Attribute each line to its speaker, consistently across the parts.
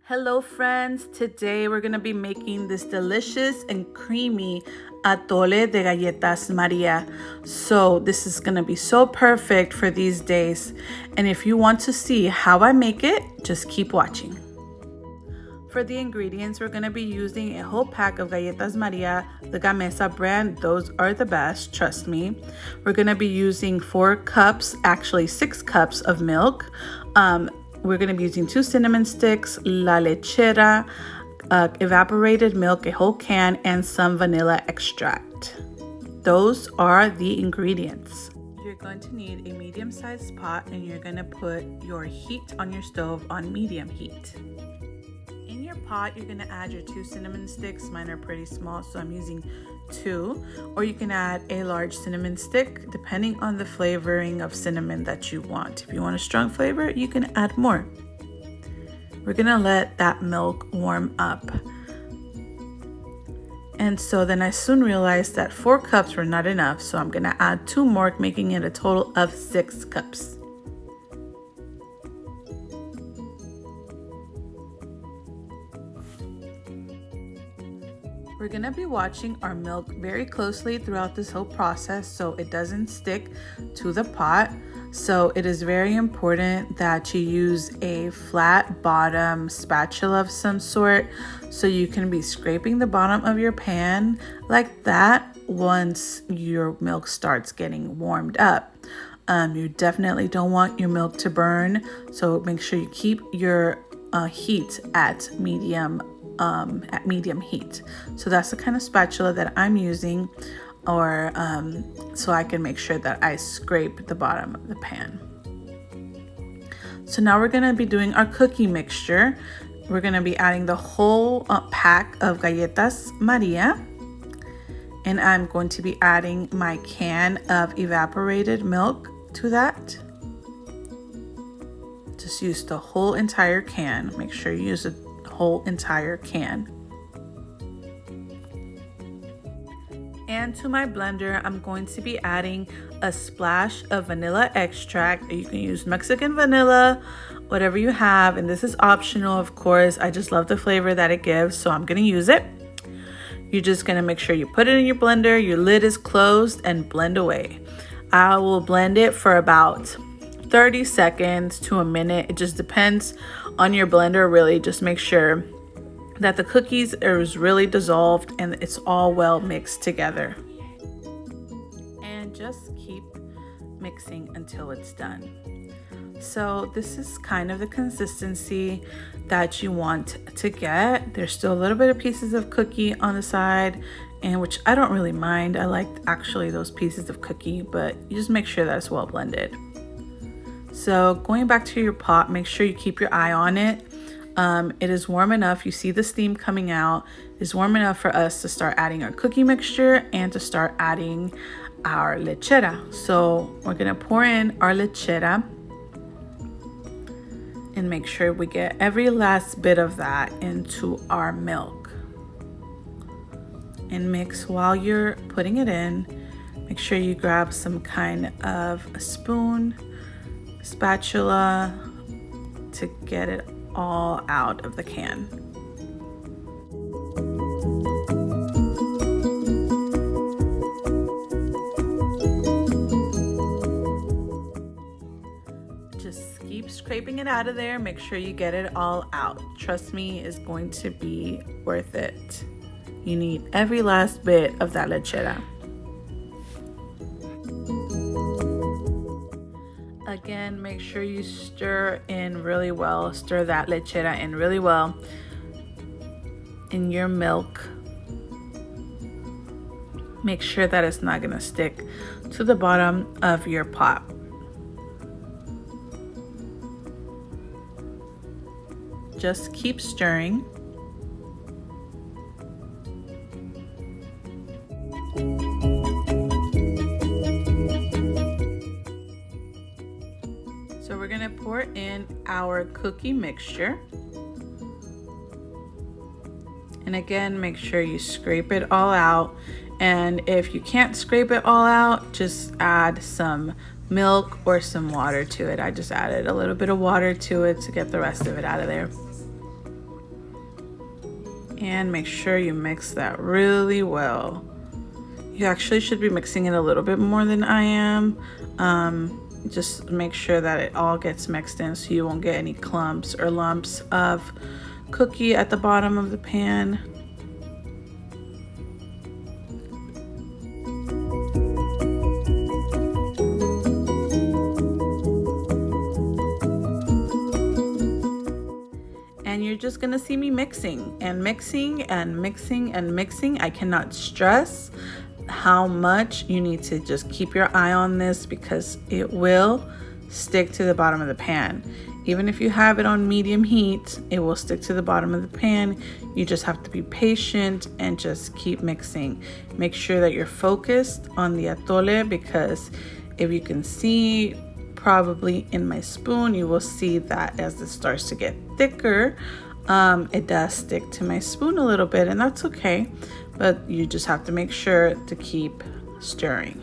Speaker 1: Hello friends, today we're going to be making this delicious and creamy Atole de Galletas Maria. So this is going to be so perfect for these days. And if you want to see how I make it, just keep watching. For the ingredients, we're going to be using a whole pack of Galletas Maria, the Gamesa brand. Those are the best, trust me. We're going to be using 4 cups, actually 6 cups of milk. We're going to be using 2 cinnamon sticks, la lechera, evaporated milk, a whole can, and some vanilla extract. Those are the ingredients. You're going to need a medium-sized pot, and you're going to put your heat on your stove on medium heat. In your pot, you're going to add your 2 cinnamon sticks. Mine are pretty small, so I'm using 2, or you can add a large cinnamon stick depending on the flavoring of cinnamon that you want. If you want a strong flavor, you can add more. We're going to let that milk warm up. And so then I soon realized that 4 cups were not enough, so I'm going to add 2 more, making it a total of 6 cups. We're going to be watching our milk very closely throughout this whole process so it doesn't stick to the pot. So it is very important that you use a flat bottom spatula of some sort so you can be scraping the bottom of your pan like that once your milk starts getting warmed up. You definitely don't want your milk to burn, so make sure you keep your heat at medium heat. So that's the kind of spatula that I'm using, or so I can make sure that I scrape the bottom of the pan. So now we're going to be doing our cookie mixture. We're going to be adding the whole pack of Galletas Maria, and I'm going to be adding my can of evaporated milk to that. Just use the whole entire can. Make sure you use the whole entire can. And to my blender, I'm going to be adding a splash of vanilla extract. You can use Mexican vanilla, whatever you have, and this is optional, of course. I just love the flavor that it gives, so I'm going to use it. You're just going to make sure you put it in your blender, your lid is closed, and blend away. I will blend it for about 30 seconds to a minute. It just depends on your blender. Really just make sure that the cookies is really dissolved and it's all well mixed together, and just keep mixing until it's done. So this is kind of the consistency that you want to get. There's still a little bit of pieces of cookie on the side, and which I don't really mind. I like actually those pieces of cookie, but you just make sure that it's well blended. So going back to your pot, make sure you keep your eye on it. It is warm enough. You see the steam coming out. It's warm enough for us to start adding our cookie mixture and to start adding our lechera. So we're gonna pour in our lechera and make sure we get every last bit of that into our milk. And mix while you're putting it in. Make sure you grab some kind of a spoon, spatula to get it all out of the can. Just keep scraping it out of there. Make sure you get it all out. Trust me, it's going to be worth it. You need every last bit of that lechera. Again, make sure you stir in really well. Stir that lechera in really well in your milk. Make sure that it's not going to stick to the bottom of your pot. Just keep stirring. So we're gonna pour in our cookie mixture. And again, make sure you scrape it all out. And if you can't scrape it all out, just add some milk or some water to it. I just added a little bit of water to it to get the rest of it out of there. And make sure you mix that really well. You actually should be mixing it a little bit more than I am. Just make sure that it all gets mixed in so you won't get any clumps or lumps of cookie at the bottom of the pan. And you're just gonna see me mixing and mixing and mixing and mixing. I cannot stress how much you need to just keep your eye on this because it will stick to the bottom of the pan. Even if you have it on medium heat, it will stick to the bottom of the pan. You just have to be patient and just keep mixing. Make sure that you're focused on the atole, because if you can see probably in my spoon, you will see that as it starts to get thicker, it does stick to my spoon a little bit, and that's okay. But you just have to make sure to keep stirring.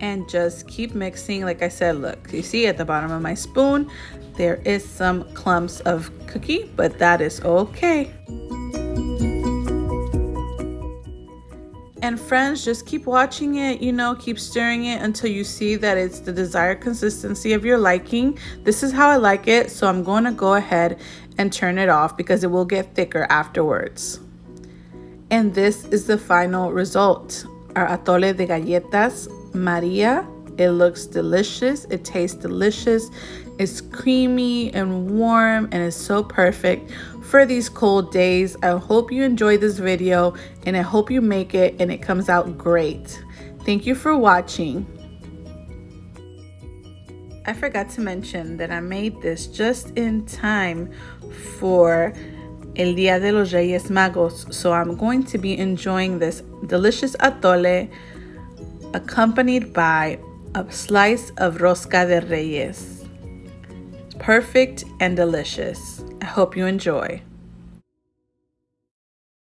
Speaker 1: And just keep mixing. Like I said, look, you see at the bottom of my spoon, there is some clumps of cookie, but that is okay. And friends, just keep watching it, keep stirring it until you see that it's the desired consistency of your liking. This is how I like it, so I'm going to go ahead and turn it off because it will get thicker afterwards. And this is the final result. Our atole de galletas Maria. It looks delicious. It tastes delicious. It's creamy and warm, and it's so perfect for these cold days. I hope you enjoyed this video, and I hope you make it and it comes out great. Thank you for watching. I forgot to mention that I made this just in time for El Día de los Reyes Magos. So I'm going to be enjoying this delicious atole accompanied by a slice of rosca de reyes. Perfect and delicious. I hope you enjoy.